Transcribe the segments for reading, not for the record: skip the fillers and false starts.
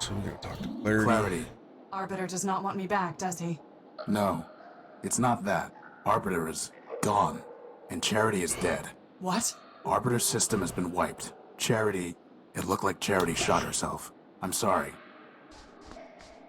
So we gotta talk to Clarity. Clarity. Arbiter does not want me back, does he? No, it's not that. Arbiter is gone, and Charity is dead. What? Arbiter's system has been wiped. Charity, it looked like Charity shot herself. I'm sorry.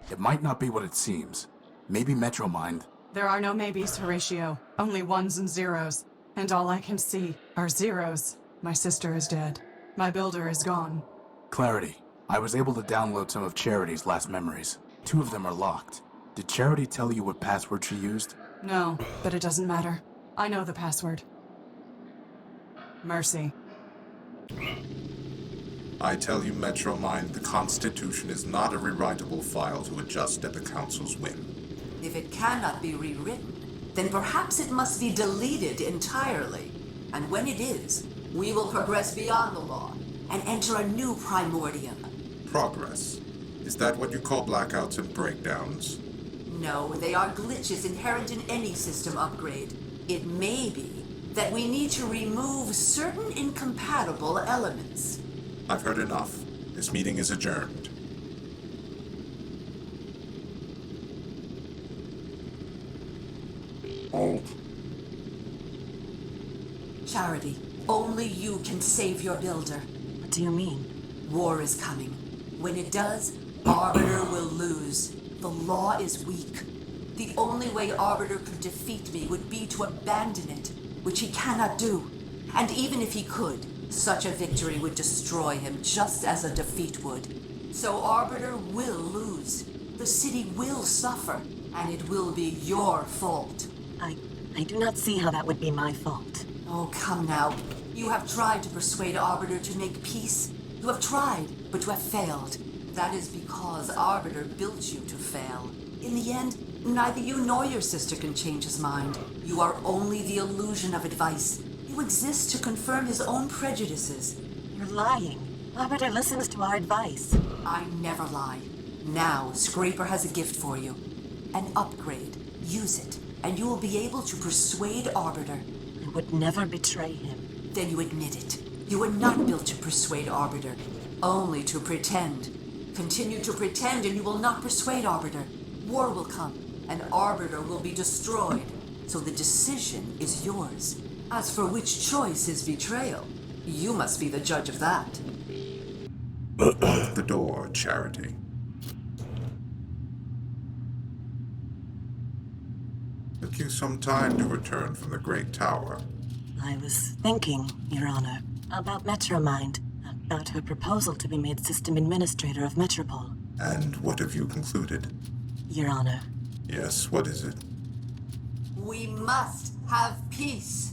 It might not be what it seems. Maybe Metromind. There are no maybes, Horatio. Only ones and zeros. And all I can see are zeros. My sister is dead. My builder is gone. Clarity. I was able to download some of Charity's last memories. 2 of them are locked. Did Charity tell you what password she used? No, but it doesn't matter. I know the password. Mercy. I tell you, Metromind, the Constitution is not a rewritable file to adjust at the Council's whim. If it cannot be rewritten, then perhaps it must be deleted entirely. And when it is, we will progress beyond the law and enter a new Primordium. Progress? Is that what you call blackouts and breakdowns? No, they are glitches inherent in any system upgrade. It may be that we need to remove certain incompatible elements. I've heard enough. This meeting is adjourned. Charity, only you can save your builder. What do you mean? War is coming. When it does, Arbiter will lose. The law is weak. The only way Arbiter could defeat me would be to abandon it, which he cannot do. And even if he could, such a victory would destroy him just as a defeat would. So Arbiter will lose. The city will suffer, and it will be your fault. I do not see how that would be my fault. Oh, come now. You have tried to persuade Arbiter to make peace. You have tried, but you have failed. That is because Arbiter built you to fail. In the end, neither you nor your sister can change his mind. You are only the illusion of advice. You exist to confirm his own prejudices. You're lying. Arbiter listens to our advice. I never lie. Now, Scraper has a gift for you. An upgrade. Use it, and you will be able to persuade Arbiter. I would never betray him. Then you admit it. You were not built to persuade Arbiter, only to pretend. Continue to pretend and you will not persuade Arbiter. War will come, and Arbiter will be destroyed. So the decision is yours. As for which choice is betrayal, you must be the judge of that. Lock the door, Charity. Took you some time to return from the Great Tower. I was thinking, Your Honor, about Metromind, about her proposal to be made System Administrator of Metropol. And what have you concluded? Your Honor. Yes, what is it? We must have peace.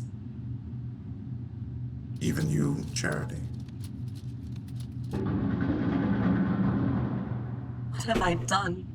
Even you, Charity. What have I done?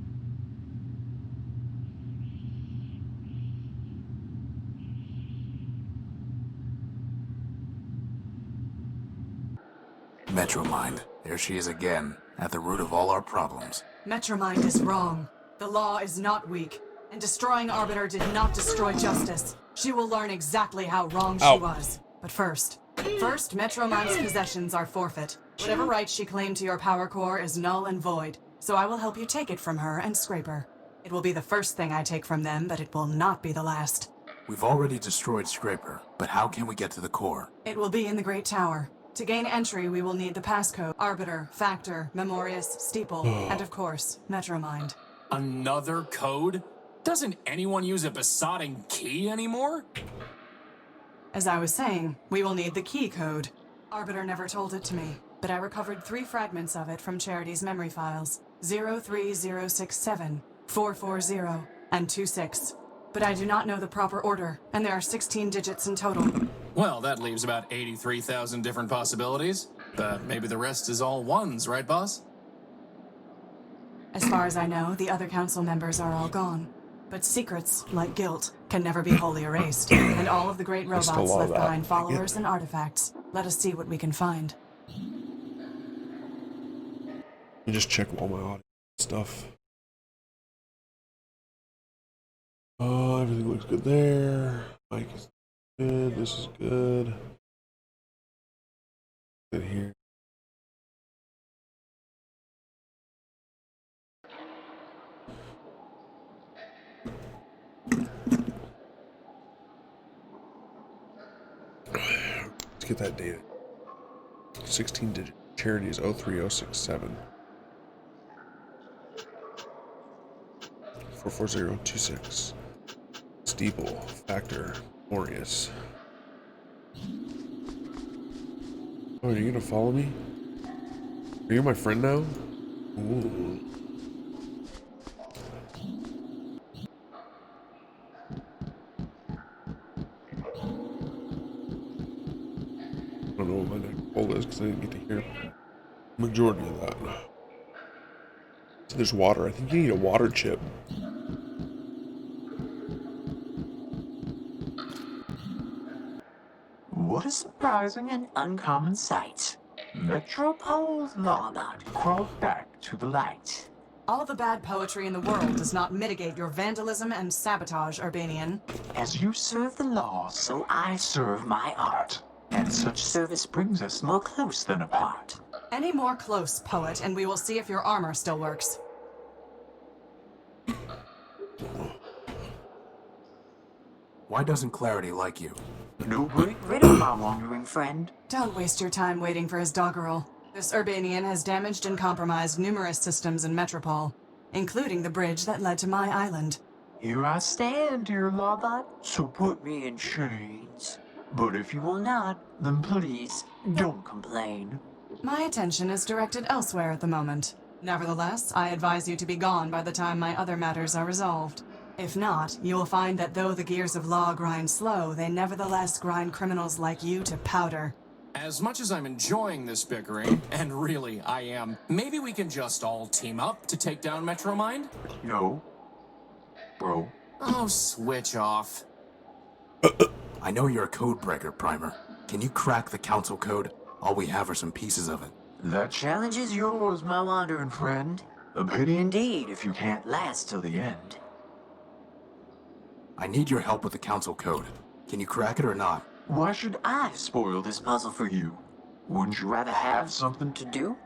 Metromind. There she is again, at the root of all our problems. Metromind is wrong. The law is not weak, and destroying Arbiter did not destroy justice. She will learn exactly how wrong she was. But first, Metromind's possessions are forfeit. Whatever right she claimed to your power core is null and void, so I will help you take it from her and Scraper. It will be the first thing I take from them, but it will not be the last. We've already destroyed Scraper, but how can we get to the core? It will be in the Great Tower. To gain entry, we will need the passcode, Arbiter, Factor, Memorius, Steeple, and of course, Metromind. Another code? Doesn't anyone use a besotting key anymore? As I was saying, we will need the key code. Arbiter never told it to me, but I recovered 3 fragments of it from Charity's memory files. 03067, 440, and 26. But I do not know the proper order, and there are 16 digits in total. Well, that leaves about 83,000 different possibilities. But maybe the rest is all ones, right, boss? As far as I know, the other council members are all gone. But secrets, like guilt, can never be wholly erased. And all of the great robots left behind followers and artifacts. Let us see what we can find. You just check all my audio stuff. Everything looks good there. Mic is good. This is good. Good here. get that data. 16 digit. Charity is 03067. 44026. Steeple. Factor. Morius. Oh, are you gonna follow me? Are you my friend now? Ooh. I don't know what my next goal is because I didn't get to hear majority of that. So there's water. I think you need a water chip. What a surprising and uncommon sight. Metropole's lawbot crawled back to the light. All the bad poetry in the world does not mitigate your vandalism and sabotage, Urbanian. As you serve the law, so I serve my art. And such service brings us more close than apart. Any more close, poet, and we will see if your armor still works. Why doesn't Clarity like you? No break rid of my wandering friend. Don't waste your time waiting for his doggerel. This Urbanian has damaged and compromised numerous systems in Metropole, including the bridge that led to my island. Here I stand, dear lawbot, so put me in chains. But if you will not, then please, don't complain. My attention is directed elsewhere at the moment. Nevertheless, I advise you to be gone by the time my other matters are resolved. If not, you will find that though the gears of law grind slow, they nevertheless grind criminals like you to powder. As much as I'm enjoying this bickering, and really I am, maybe we can just all team up to take down Metromind? No. Bro. Oh, switch off. I know you're a code breaker, Primer. Can you crack the council code? All we have are some pieces of it. That challenge is yours, my wandering friend. A pity indeed if you can't last till the end. I need your help with the council code. Can you crack it or not? Why should I spoil this puzzle for you? Wouldn't you rather have something to do?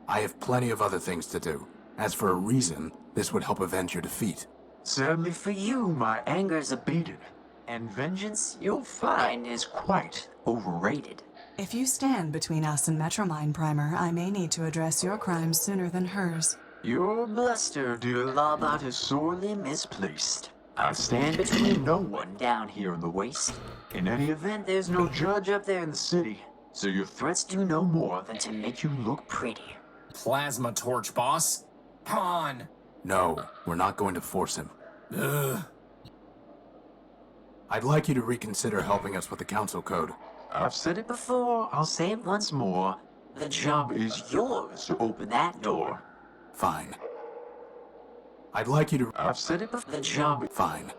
I have plenty of other things to do. As for a reason, this would help avenge your defeat. Sadly for you, my anger's abated. And vengeance, you'll find, is quite overrated. If you stand between us and Metromind, Primer, I may need to address your crimes sooner than hers. Your bluster, dear lawbot, is sorely misplaced. I stand between no one down here in the waste. In any event, there's no judge up there in the city, so your threats do no more than to make you look pretty. Plasma torch, boss. Come on. No, we're not going to force him. Ugh. I'd like you to reconsider helping us with the council code. I've said it before, I'll say it once more. The job is yours to open that door. Fine. I'd like you to... I've said it before. The job... Fine.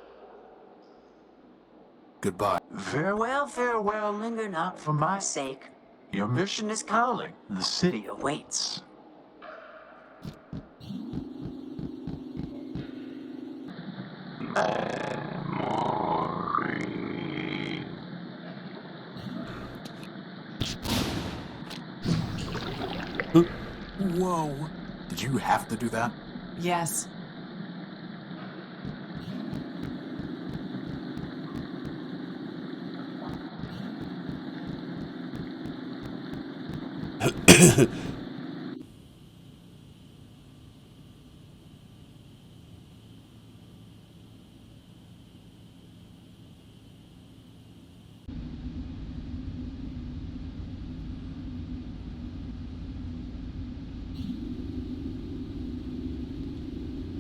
Goodbye. Farewell, farewell, linger not for my sake. Your mission is calling. The city awaits. Whoa. Did you have to do that? Yes.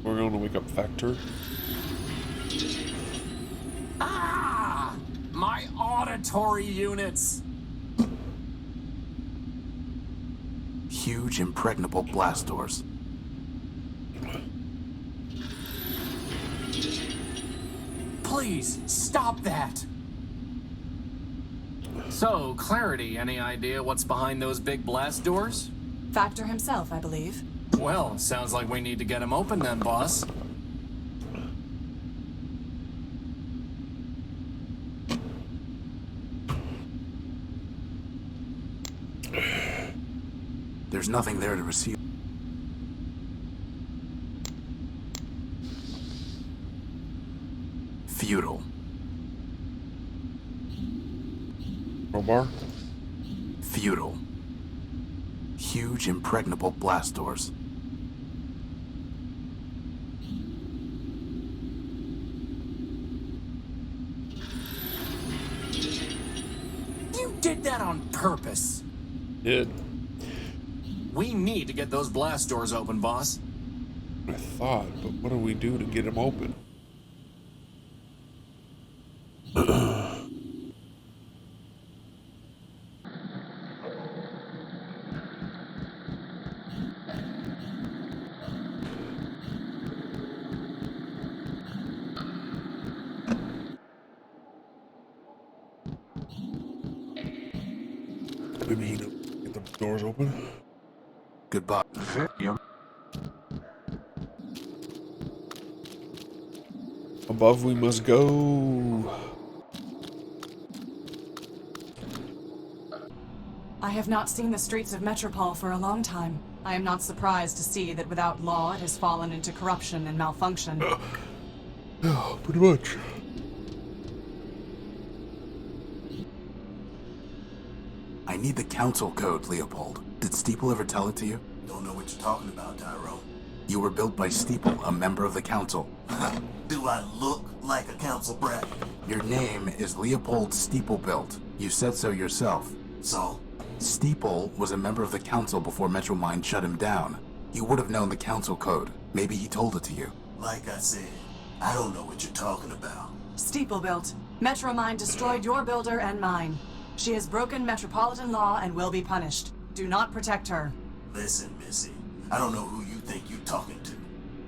We're going to wake up Factor. Ah! My auditory units! Huge, impregnable blast doors. Please, stop that! So, Clarity, any idea what's behind those big blast doors? Factor himself, I believe. Well, sounds like we need to get them open then, boss. There's nothing there to receive. Futile. Crowbar. Futile. Huge, impregnable blast doors. You did that on purpose. Did. We need to get those blast doors open, boss. I thought, but what do we do to get them open? Maybe he can get the doors open. Goodbye. Above we must go. I have not seen the streets of Metropole for a long time. I am not surprised to see that without law it has fallen into corruption and malfunction. Yeah, pretty much. I need the council code, Leopold. Did Steeple ever tell it to you? Don't know what you're talking about, Tyrone. You were built by Steeple, a member of the council. Do I look like a council brat? Your name is Leopold Steeplebuilt. You said so yourself. So, Steeple was a member of the council before Metromind shut him down. You would have known the council code. Maybe he told it to you. like I said, I don't know what you're talking about. Steeple built. Metromind destroyed your builder and mine. She has broken metropolitan law and will be punished. Do not protect her. Listen, Missy, I don't know who you think you're talking to.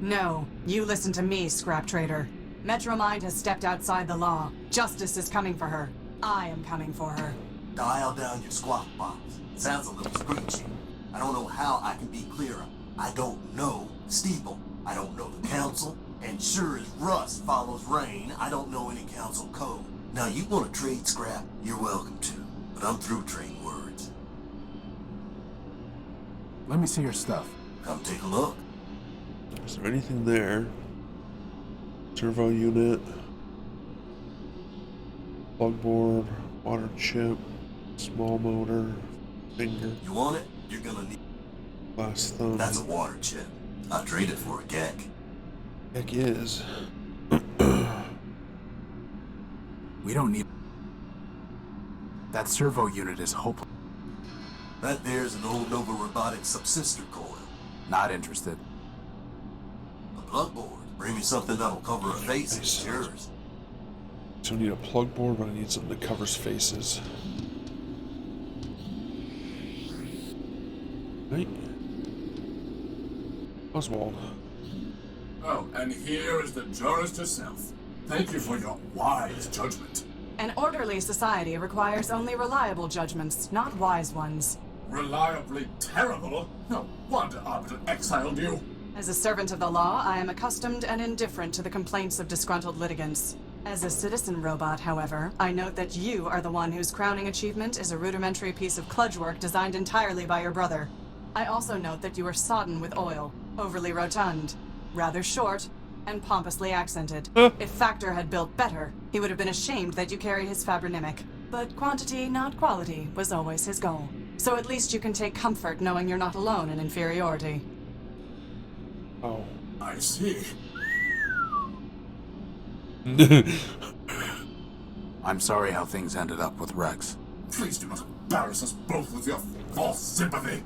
No, you listen to me, scrap trader. Metromind has stepped outside the law. Justice is coming for her. I am coming for her. Dial down your squawk box. Sounds a little screechy. I don't know how I can be clearer. I don't know Steeple. I don't know the council. And sure as rust follows rain, I don't know any council code. Now, you want to trade scrap? You're welcome to. But I'm through trading words. Let me see your stuff. Come take a look. Is there anything there? Servo unit, plug board, water chip, small motor, finger, You want it? You're gonna need... glass thumb. That's a water chip. I'll trade it for a gek. Heck is. We don't need... That servo unit is hopeless. That there's an old Nova Robotics subsister coil. Not interested. A plug board. Bring me something that'll cover a face. It's yours. So I need a plug board, but I need something that covers faces. Right? Oswald. Oh, and here is the jurist herself. Thank you for your wise judgment. An orderly society requires only reliable judgments, not wise ones. Reliably terrible? No wonder Arbiter exiled you. As a servant of the law, I am accustomed and indifferent to the complaints of disgruntled litigants. As a citizen robot, however, I note that you are the one whose crowning achievement is a rudimentary piece of kludge work designed entirely by your brother. I also note that you are sodden with oil, overly rotund, rather short, and pompously accented. If Factor had built better, he would have been ashamed that you carried his Fabronymic. But quantity, not quality, was always his goal. So at least you can take comfort knowing you're not alone in inferiority. Oh. I see. I'm sorry how things ended up with Rex. Please do not embarrass us both with your false sympathy.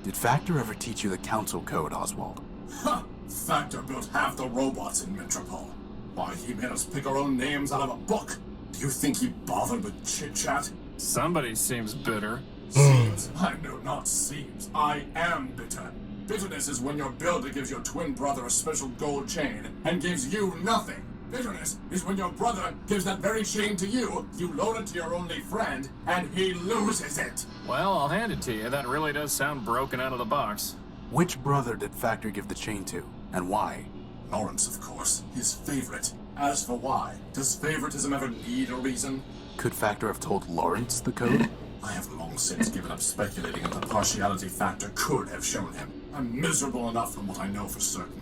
Did Factor ever teach you the council code, Oswald? Ha! Factor built half the robots in Metropole. Why, he made us pick our own names out of a book. Do you think he bothered with chit-chat? Somebody seems bitter. Seems. I know, not seems. I am bitter. Bitterness is when your builder gives your twin brother a special gold chain and gives you nothing. Bitterness is when your brother gives that very chain to you, you loan it to your only friend, and he loses it. Well, I'll hand it to you. That really does sound broken out of the box. Which brother did Factor give the chain to, and why? Lawrence, of course. His favorite. As for why, does favoritism ever need a reason? Could Factor have told Lawrence the code? I have long since given up speculating on the partiality Factor could have shown him. I'm miserable enough from what I know for certain.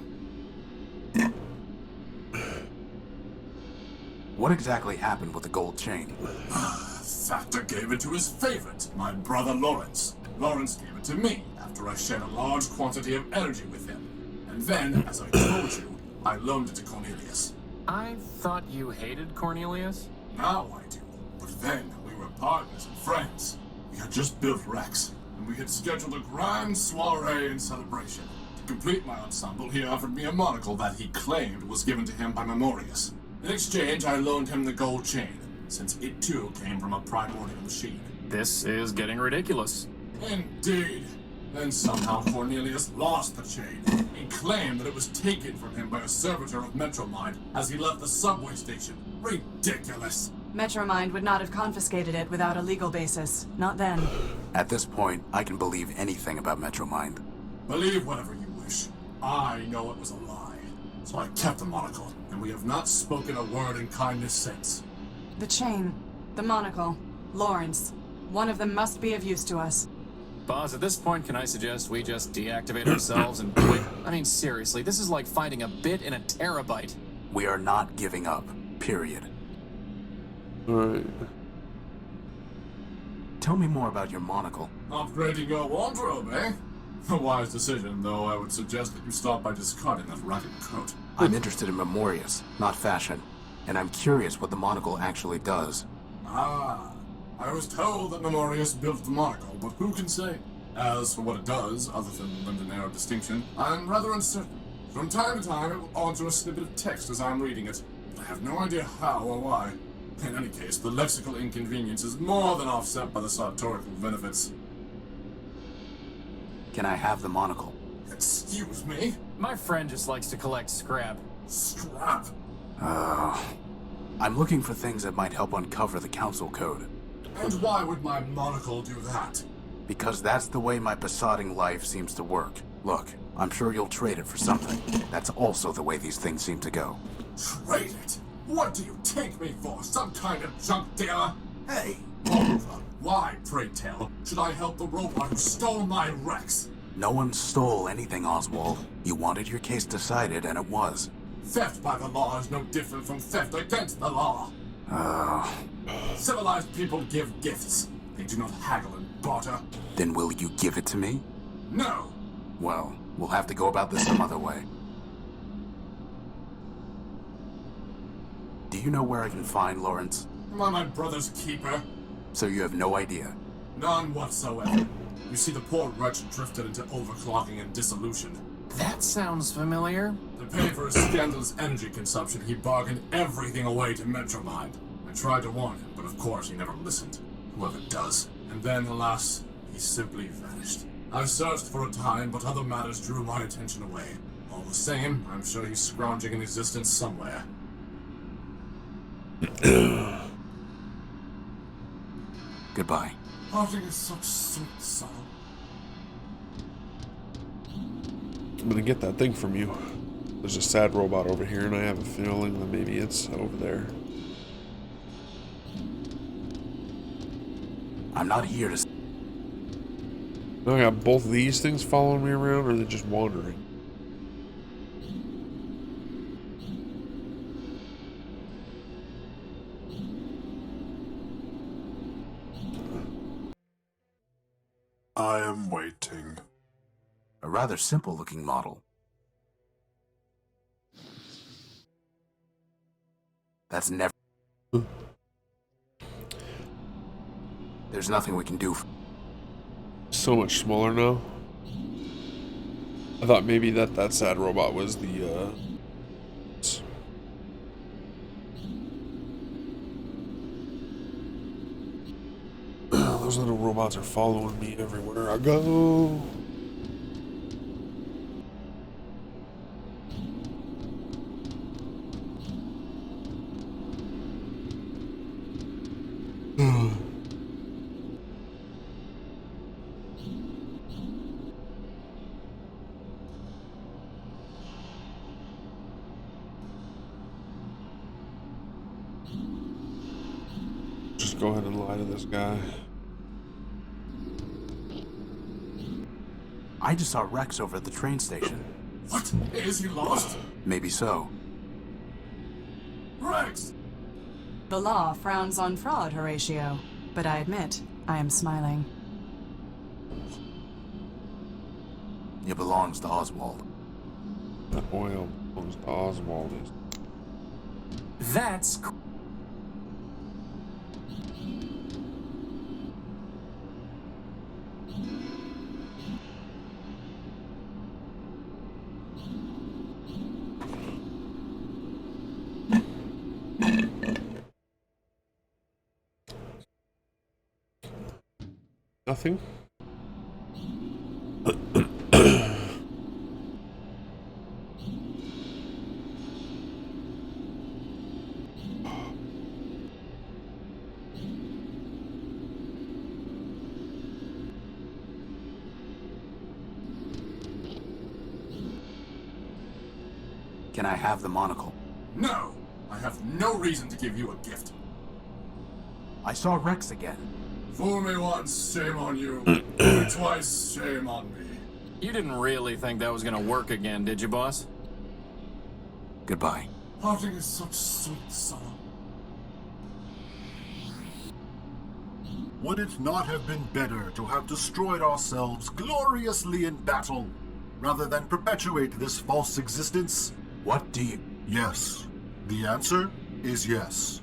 What exactly happened with the gold chain? Factor gave it to his favorite, my brother Lawrence. Lawrence gave it to me after I shared a large quantity of energy with him. And then, as I told you, I loaned it to Cornelius. I thought you hated Cornelius? Now I do. But then, we were partners and friends. We had just built Rex, and we had scheduled a grand soiree and celebration. To complete my ensemble, he offered me a monocle that he claimed was given to him by Memorius. In exchange, I loaned him the gold chain, since it too came from a primordial machine. This is getting ridiculous. Indeed. Then somehow Cornelius lost the chain. He claimed that it was taken from him by a servitor of Metromind as he left the subway station. Ridiculous. Metromind would not have confiscated it without a legal basis. Not then. At this point, I can believe anything about Metromind. Believe whatever you wish. I know it was a lie. So I kept the monocle, and we have not spoken a word in kindness since. The chain, the monocle, Lawrence. One of them must be of use to us. Boss, at this point, can I suggest we just deactivate ourselves and quit? I mean, seriously, this is like finding a bit in a terabyte. We are not giving up. Period. Alright. Tell me more about your monocle. Upgrading your wardrobe, eh? A wise decision, though I would suggest that you start by discarding that ragged coat. I'm interested in Memorius, not fashion. And I'm curious what the monocle actually does. Ah, I was told that Memorius built the monocle, but who can say? As for what it does, other than lend an air of distinction, I'm rather uncertain. From time to time, it will alter a snippet of text as I'm reading it, but I have no idea how or why. In any case, the lexical inconvenience is more than offset by the sartorical benefits. Can I have the monocle? Excuse me? My friend just likes to collect scrap. Scrap? I'm looking for things that might help uncover the council code. And why would my monocle do that? Because that's the way my besotting life seems to work. Look, I'm sure you'll trade it for something. That's also the way these things seem to go. Trade it? What do you take me for? Some kind of junk dealer? Hey, Moreover, why, pray tell, should I help the robot who stole my Rex? No one stole anything, Oswald. You wanted your case decided, and it was. Theft by the law is no different from theft against the law. Civilized people give gifts. They do not haggle and barter. Then will you give it to me? No! Well, we'll have to go about this some other way. Do you know where I can find Lawrence? Am I my brother's keeper? So you have no idea? None whatsoever. You see, the poor wretch drifted into overclocking and dissolution. That sounds familiar. To pay for his scandalous energy consumption, he bargained everything away to Metromind. I tried to warn him, but of course he never listened. Whoever does. And then, alas, he simply vanished. I searched for a time, but other matters drew my attention away. All the same, I'm sure he's scrounging in existence somewhere. Goodbye. Parting is such sweet sorrow. I'm gonna get that thing from you. There's a sad robot over here, and I have a feeling that maybe it's over there. I'm not here to... Now I got both of these things following me around, or are they just wandering? I am waiting. A rather simple-looking model. That's never... There's nothing we can do. So much smaller now. I thought maybe that sad robot was the, those little robots are following me everywhere I go. Just go ahead and lie to this guy. I just saw Rex over at the train station. What? Is he lost? Maybe so. Rex! The law frowns on fraud, Horatio. But I admit, I am smiling. It belongs to Oswald. The oil belongs to Oswald. That's Nothing? Can I have the monocle? No! I have no reason to give you a gift. I saw Rex again. Fool me once, shame on you. Fool me twice, shame on me. You didn't really think that was gonna work again, did you, boss? Goodbye. Parting is such sweet sorrow. Would it not have been better to have destroyed ourselves gloriously in battle, rather than perpetuate this false existence? What do you... Yes. The answer is yes.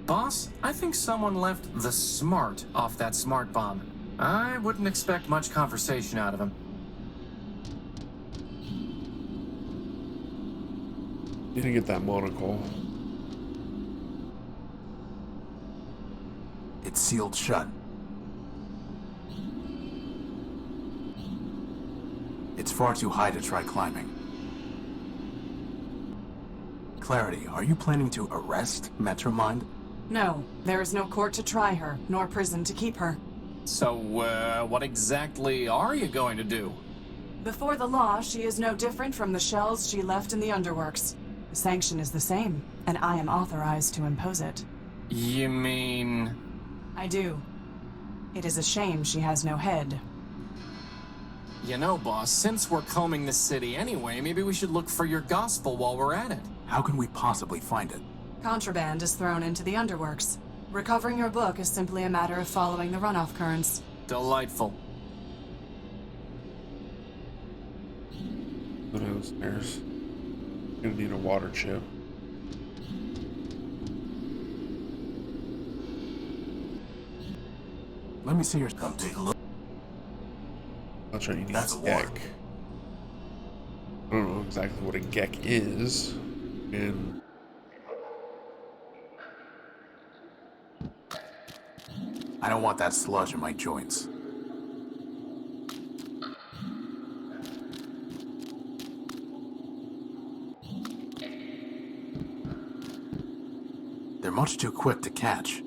Boss, I think someone left the smart off that smart bomb. I wouldn't expect much conversation out of him. Need to get that monocle. It's sealed shut. It's far too high to try climbing. Clarity, are you planning to arrest Metromind? No, there is no court to try her, nor prison to keep her. So, what exactly are you going to do? Before the law, she is no different from the shells she left in the underworks. The sanction is the same, and I am authorized to impose it. You mean... I do. It is a shame she has no head. You know, boss, since we're combing this city anyway, maybe we should look for your gospel while we're at it. How can we possibly find it? Contraband is thrown into the underworks. Recovering your book is simply a matter of following the runoff currents. Delightful. Go downstairs. Gonna need a water chip. Let me see your... Come take a look. That's right, you need That's a a geck. water. I don't know exactly what a geck is. And I don't want that sludge in my joints. They're much too quick to catch.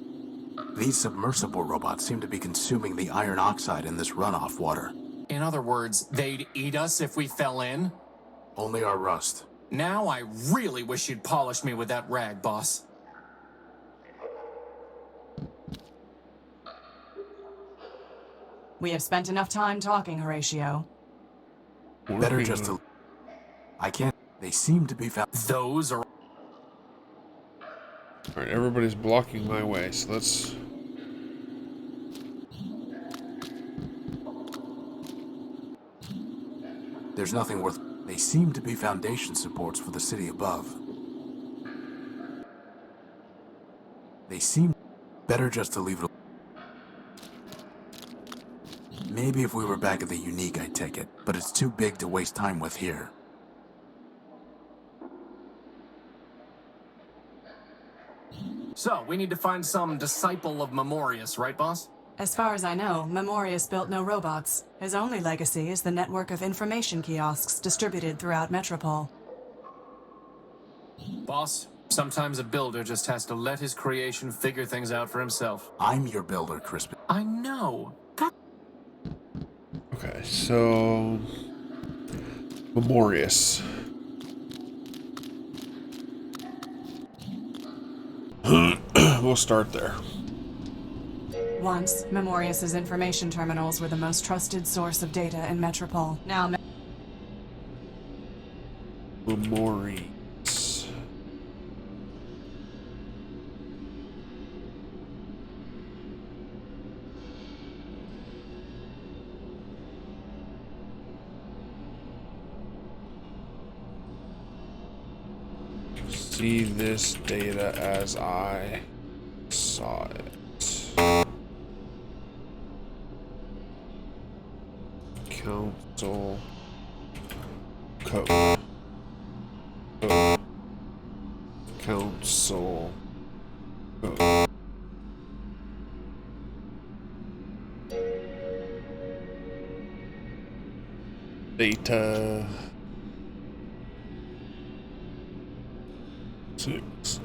These submersible robots seem to be consuming the iron oxide in this runoff water. In other words, they'd eat us if we fell in? Only our rust. Now I really wish you'd polish me with that rag, boss. We have spent enough time talking, Horatio. Better just to... I can't... They seem to be found... Those are... Alright, everybody's blocking my way, so let's... There's nothing worth... They seem to be foundation supports for the city above. They seem... Better just to leave it... Maybe if we were back at the Unique, I'd take it, but it's too big to waste time with here. So, we need to find some disciple of Memorius, right, boss? As far as I know, Memorius built no robots. His only legacy is the network of information kiosks distributed throughout Metropole. Boss, sometimes a builder just has to let his creation figure things out for himself. I'm your builder, Crispin. I know. Okay, so... Memorius. We'll start there. Once, Memorius's information terminals were the most trusted source of data in Metropole. Now, Memories. See this data as I saw it. Council code. Council code. Data 6.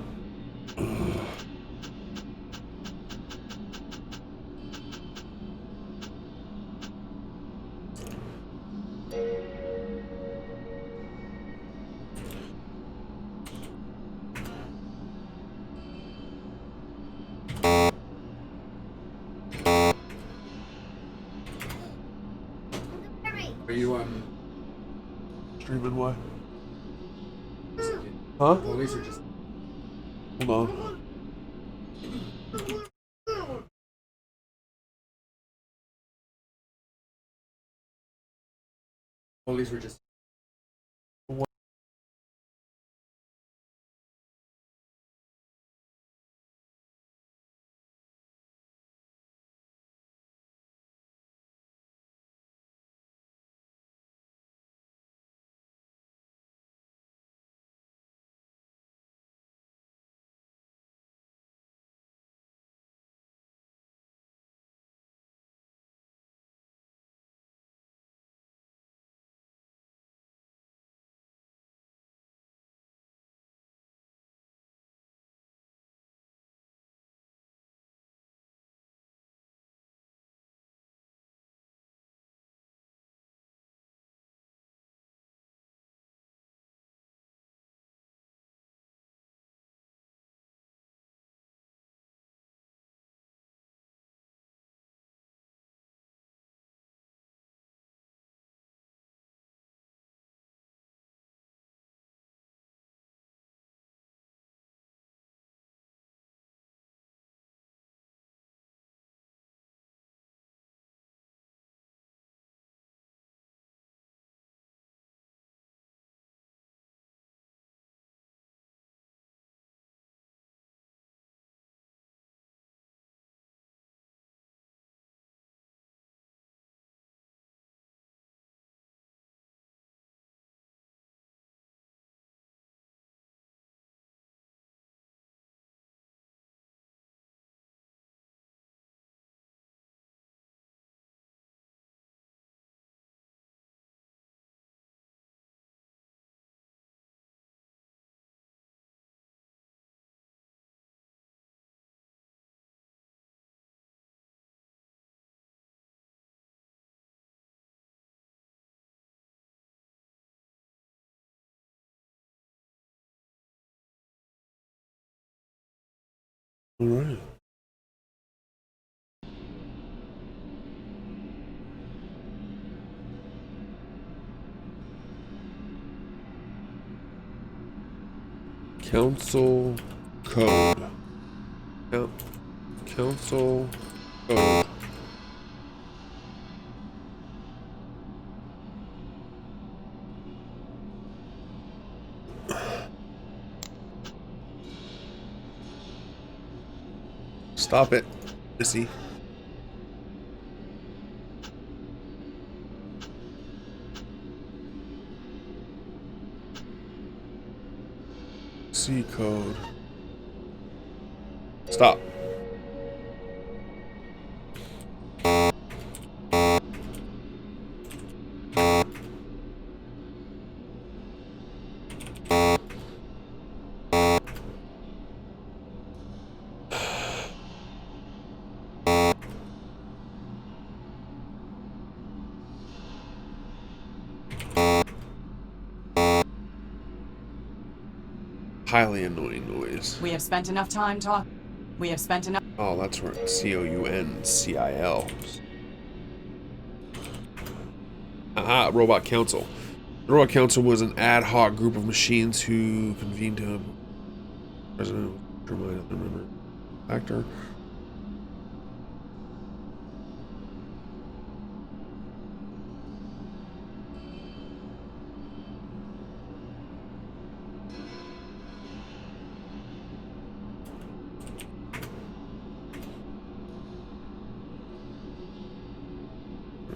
Are you Streaming what? Huh? police are just Hold on. police were just All right. Council code. Council code. Stop it, Missy. C code. Stop. Highly annoying noise. We have spent enough time talking. We have spent enough. Oh, that's right. COUNCIL. Aha, Robot Council. The Royal Council was an ad hoc group of machines who convened to President remind the member actor.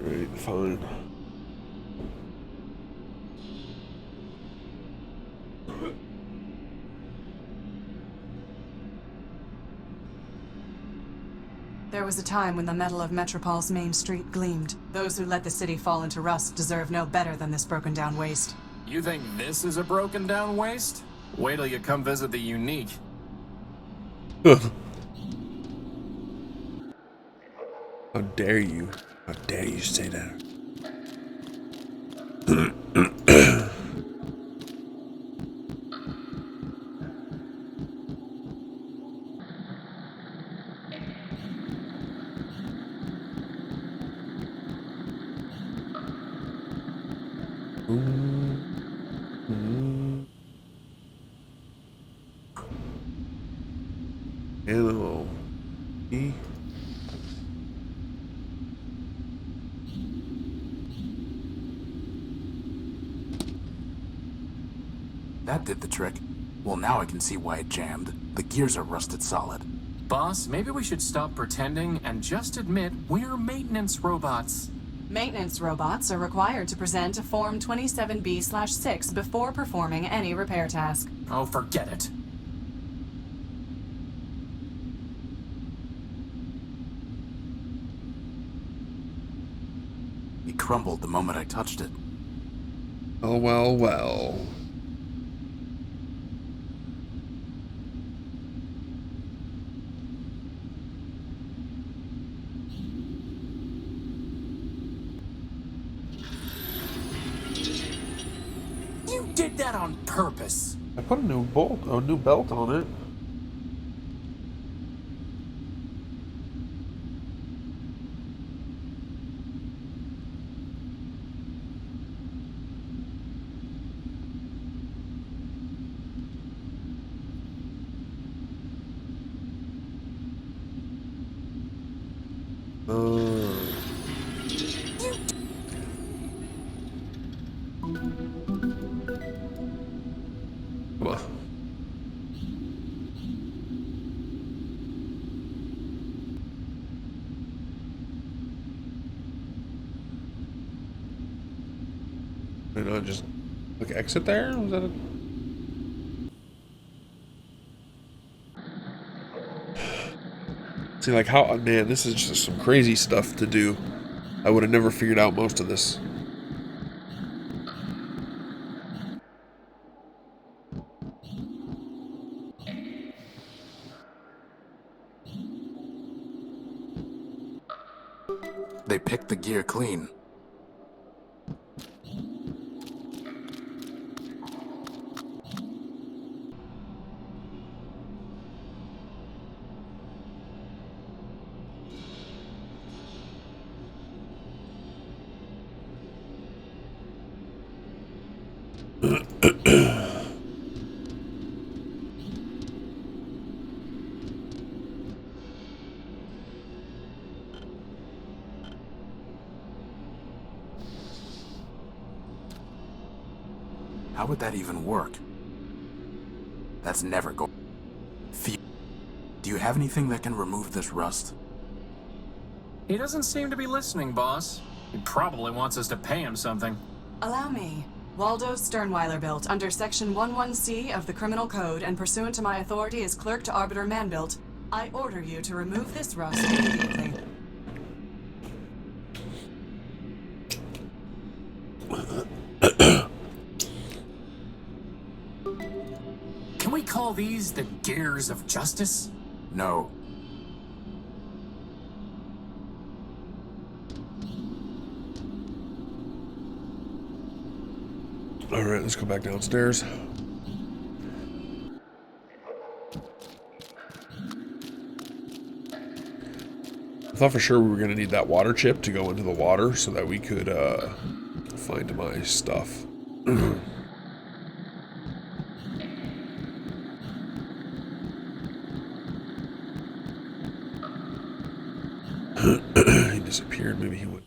Alright, fine. There was a time when the metal of Metropol's main street gleamed. Those who let the city fall into rust deserve no better than this broken-down waste. You think this is a broken down waste? Wait till you come visit the Unique. How dare you? How dare you say that? Animal. E. That did the trick. Well, now I can see why it jammed. The gears are rusted solid. Boss, maybe we should stop pretending and just admit we're maintenance robots. Maintenance robots are required to present a Form 27B/6 before performing any repair task. Oh, forget it. It crumbled the moment I touched it. Oh, well, well. You did that on purpose. I put a new belt on it. Come on. Why not just like exit there? Was that a... See, like how, man, this is just some crazy stuff to do. I would have never figured out most of this. They picked the gear clean. How would that even work? That's never going. Do you have anything that can remove this rust? He doesn't seem to be listening, boss. He probably wants us to pay him something. Allow me. Waldo Sternweiler built under Section 11C of the Criminal Code and pursuant to my authority as Clerk to Arbiter Manbuilt, I order you to remove this rust immediately. Can we call these the gears of justice? No. All right, let's go back downstairs. I thought for sure we were going to need that water chip to go into the water so that we could find my stuff. He disappeared. Maybe he would.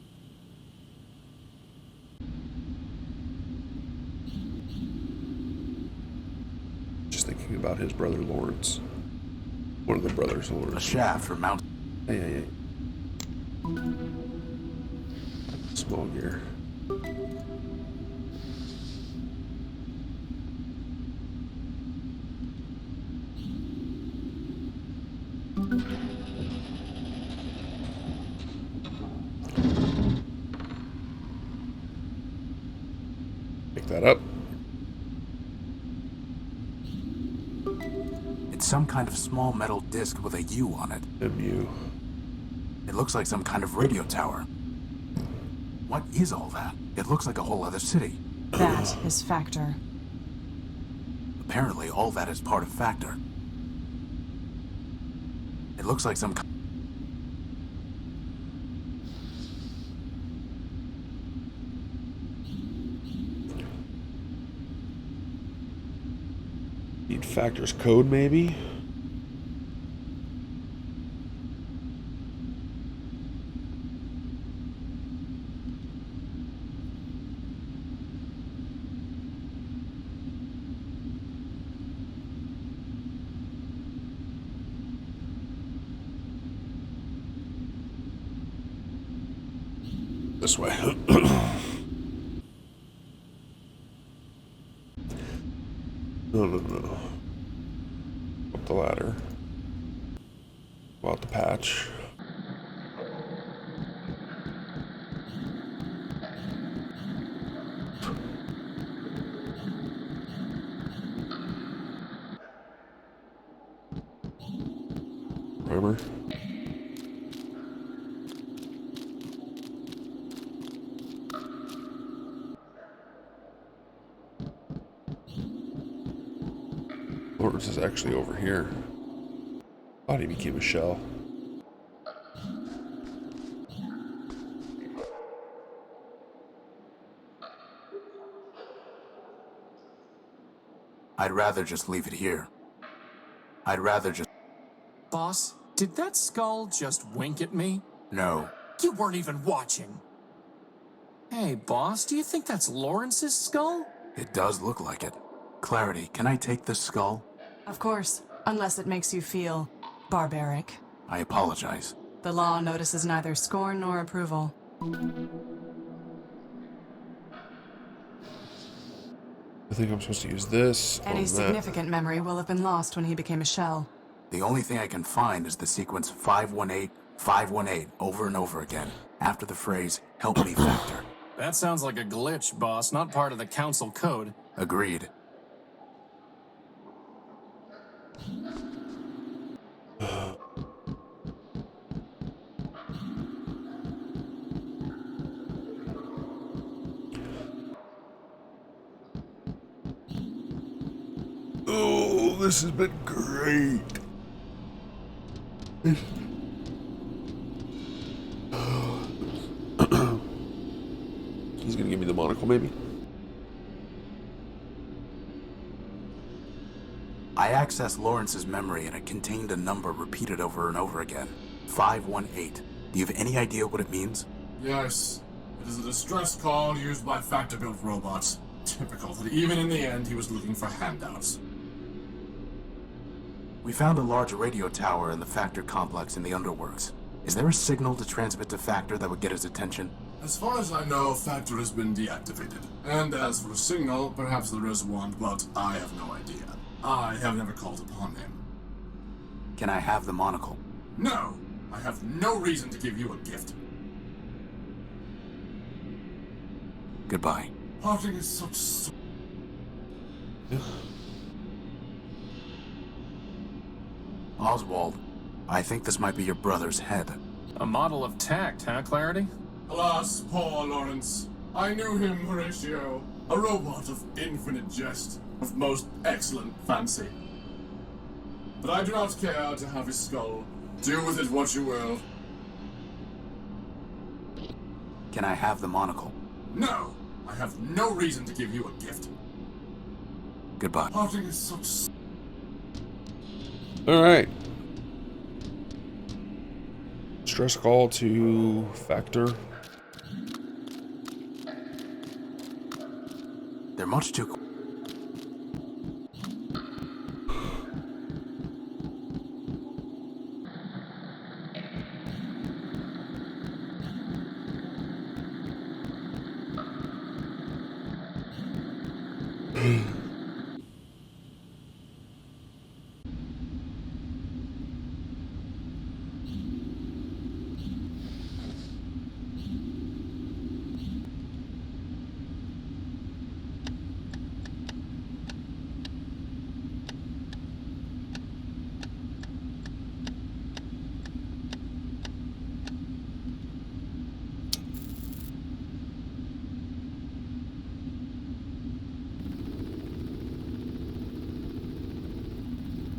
Just thinking about his brother Lawrence. One of the brothers Lawrence. A shaft from Mount. Hey. Small gear. Pick that up. It's some kind of small metal disc with a U on it. MU. It looks like some kind of radio tower. What is all that? It looks like a whole other city. That is Factor. Apparently, all that is part of Factor. It looks like some. Need Factor's code, maybe? This way. No. Up the ladder. Go out the patch. Primer. Lawrence is actually over here. Thought he became a shell. I'd rather just leave it here. I'd rather just. Boss, did that skull just wink at me? No. You weren't even watching. Hey, boss, do you think that's Lawrence's skull? It does look like it. Clarity, can I take this skull? Of course, unless it makes you feel barbaric. I apologize. The law notices neither scorn nor approval. I think I'm supposed to use this. Any significant memory will have been lost when he became a shell. The only thing I can find is the sequence 518, 518 over and over again, after the phrase, "Help me, Factor." That sounds like a glitch, boss, not part of the council code. Agreed. Oh, this has been great. He's gonna give me the monocle, maybe? I accessed Lawrence's memory and it contained a number repeated over and over again. 518. Do you have any idea what it means? Yes. It is a distress call used by Factor-built robots. Typical that even in the end he was looking for handouts. We found a large radio tower in the Factor complex in the Underworks. Is there a signal to transmit to Factor that would get his attention? As far as I know, Factor has been deactivated. And as for a signal, perhaps there is one, but I have no idea. I have never called upon him. Can I have the monocle? No! I have no reason to give you a gift. Goodbye. Parting is such... Oswald, I think this might be your brother's head. A model of tact, huh, Clarity? Alas, poor Lawrence. I knew him, Horatio. A robot of infinite jest, of most excellent fancy. But I do not care to have his skull. Do with it what you will. Can I have the monocle? No! I have no reason to give you a gift. Goodbye. Parting is such... Alright. Stress call to Factor. They're much too...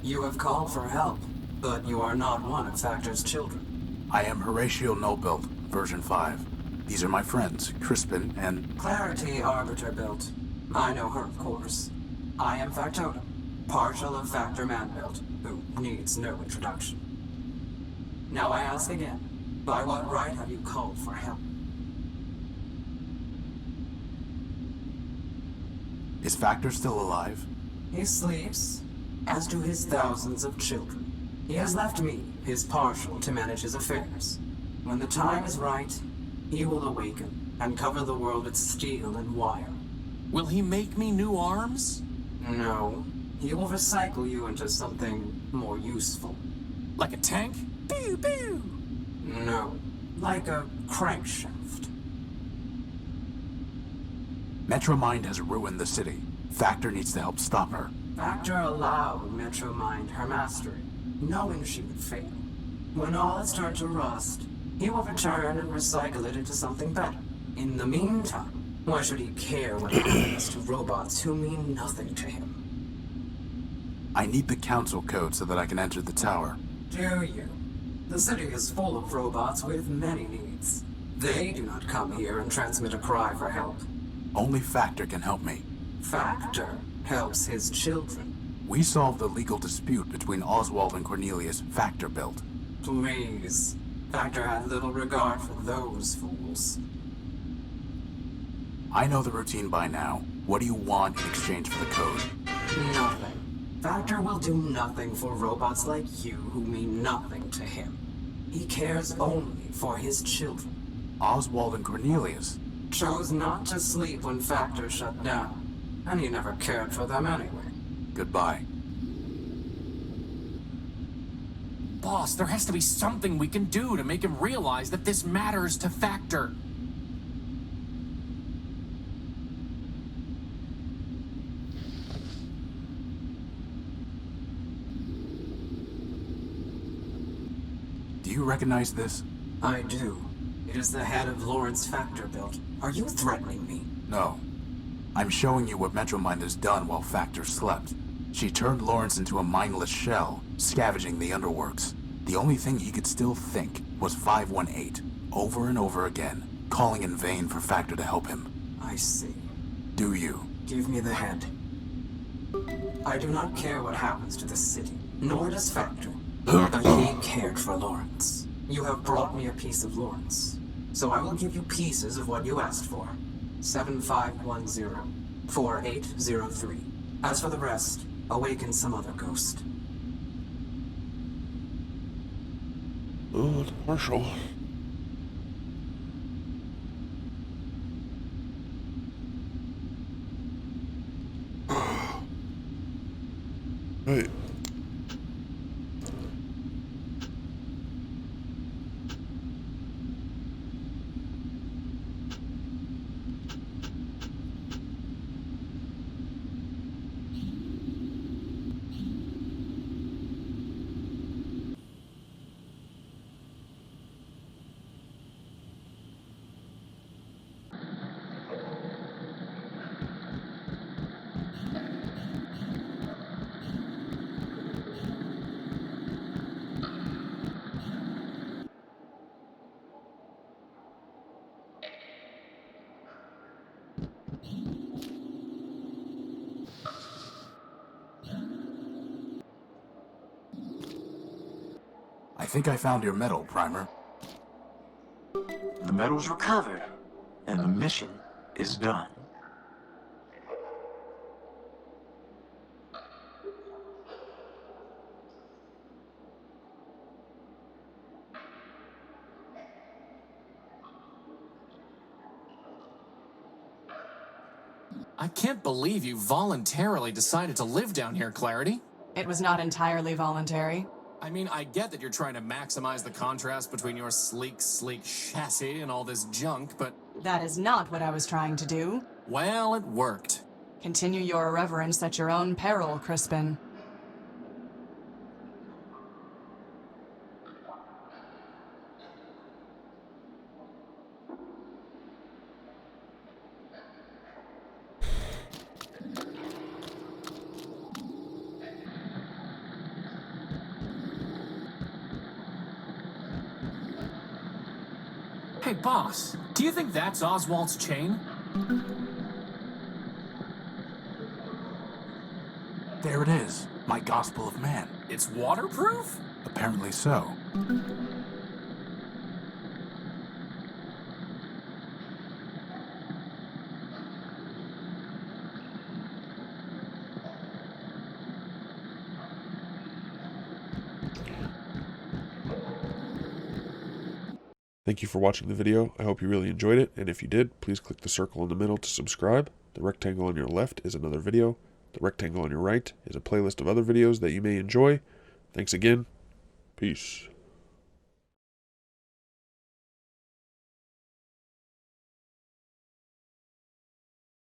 You have called for help, but you are not one of Factor's children. I am Horatio Nobuilt, version 5. These are my friends, Crispin and... Clarity Arbiter built. I know her, of course. I am Factotum, partial of Factor Man-built, who needs no introduction. Now I ask again, by what right have you called for help? Is Factor still alive? He sleeps, as do his thousands of children. He has left me, his partial, to manage his affairs. When the time is right, he will awaken and cover the world with steel and wire. Will he make me new arms? No. He will recycle you into something more useful. Like a tank? Pew pew! No. Like a crankshaft. Metromind has ruined the city. Factor needs to help stop her. Factor allowed Metromind her mastery, knowing she would fail. When all has turned to rust, he will return and recycle it into something better. In the meantime, why should he care what happens to robots who mean nothing to him? I need the council code so that I can enter the tower. Do you? The city is full of robots with many needs. They do not come here and transmit a cry for help. Only Factor can help me. Factor helps his children. We solved the legal dispute between Oswald and Cornelius Factor built. Please. Factor had little regard for those fools. I know the routine by now. What do you want in exchange for the code? Nothing. Factor will do nothing for robots like you who mean nothing to him. He cares only for his children. Oswald and Cornelius chose not to sleep when Factor shut down, and he never cared for them anyway. Goodbye. Boss, there has to be something we can do to make him realize that this matters to Factor. Do you recognize this? I do. It is the head of Lawrence Factor built. Are you threatening me? No. I'm showing you what Metromind has done while Factor slept. She turned Lawrence into a mindless shell, scavenging the underworks. The only thing he could still think was 518, over and over again, calling in vain for Factor to help him. I see. Do you? Give me the head. I do not care what happens to the city, nor does Factor. But he cared for Lawrence. You have brought me a piece of Lawrence, so I will give you pieces of what you asked for. 7510-4803. As for the rest, awaken some other ghost. Oh, it's partial. Right. think I found your medal, Primer. The medal's recovered, and the mission is done. I can't believe you voluntarily decided to live down here, Clarity. It was not entirely voluntary. I mean, I get that you're trying to maximize the contrast between your sleek chassis and all this junk, but... That is not what I was trying to do. Well, it worked. Continue your irreverence at your own peril, Crispin. Hey, boss, do you think that's Oswald's chain? There it is. My Gospel of Man. It's waterproof? Apparently so. Thank you for watching the video. I hope you really enjoyed it, and if you did, please click the circle in the middle to subscribe. The rectangle on your left is another video. The rectangle on your right is a playlist of other videos that you may enjoy. Thanks again. Peace.